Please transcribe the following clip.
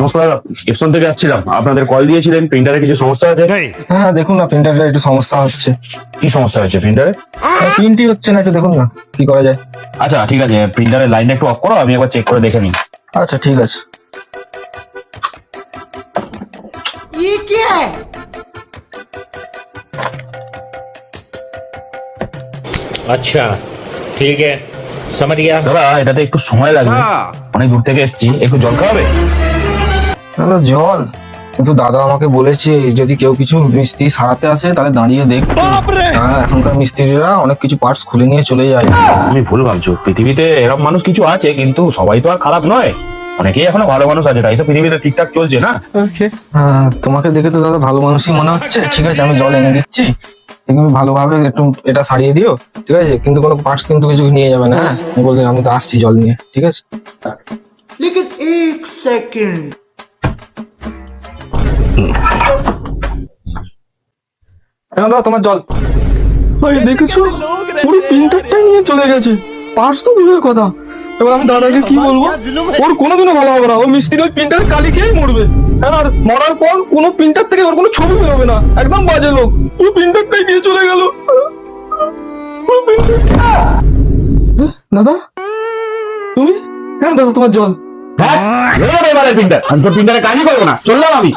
নমস্কার, এপসন থেকে আসছিলাম। আপনাদের কল দিয়েছিলেন, প্রিন্টারে কিছু সমস্যা আছে। হ্যাঁ দেখুন না, প্রিন্টারে একটু সমস্যা হচ্ছে। কি সমস্যা হয়েছে প্রিন্টারে? প্রিন্টই হচ্ছে না, একটু দেখুন না কি করা যায়। আচ্ছা ঠিক আছে, প্রিন্টারের লাইনটা একটু অফ করো, আমি একবার চেক করে দেখে নিই। আচ্ছা ঠিক আছে। ये क्या है? अच्छा ठीक है, समझ गया। দাদা এটাতে একটু সময় লাগবে, অনেক দূর থেকে এসেছি, একটু জল খাওয়াবে? দাদা জল? কিন্তু দাদা আমাকে বলেছে যদি কেউ কিছু মিস্ত্রি সারাতে আসে তাহলে দাঁড়িয়ে দেখতে। এখনকার মিস্ত্রিরা অনেক কিছু পার্টস খুলে নিয়ে চলে যায়। তুমি ভুল ভাবছো, পৃথিবীতে এরকম মানুষ কিছু আছে, কিন্তু সবাই তো আর খারাপ নয়, অনেকেই এখনো ভালো মানুষ আছে, তাই তো পৃথিবীটা ঠিকঠাক চলছে না। তোমাকে দেখে তো দাদা ভালো মানুষই মনে হচ্ছে। ঠিক আছে, আমি জল এনে দিচ্ছি, তুমি ভালোভাবে একটু এটা সারিয়ে দিও, ঠিক আছে? কিন্তু কোনো পার্টস কিন্তু কিছু নিয়ে যাবে না। হ্যাঁ বলতে আমি তো আসছি জল নিয়ে, ঠিক আছে? लेकिन एक सेकंड। দাদা তোমার জল। দেখেছো, পুরো প্রিন্টারটাই নিয়ে চলে গেছে, পার্টস তো দূরের কথা। এবার আমি দাদাকে কি বলবো? ওর কোনোদিনও ভালো হবে না, ও মিস্ত্রি ওই প্রিন্টার কালি খেয়েই মরবে। আর মরার পর কোনো প্রিন্টার থেকে ওর কোনো ছবি বেরোবে না, একদম বাজে লোক। পুরো প্রিন্টারটাই নিয়ে চলে গেল। দাদা তুমি? হ্যাঁ দাদা তোমার জল। হ্যাঁ, প্রিন্টার আমি তো প্রিন্টারে কাজই করবো না, চললাম আমি।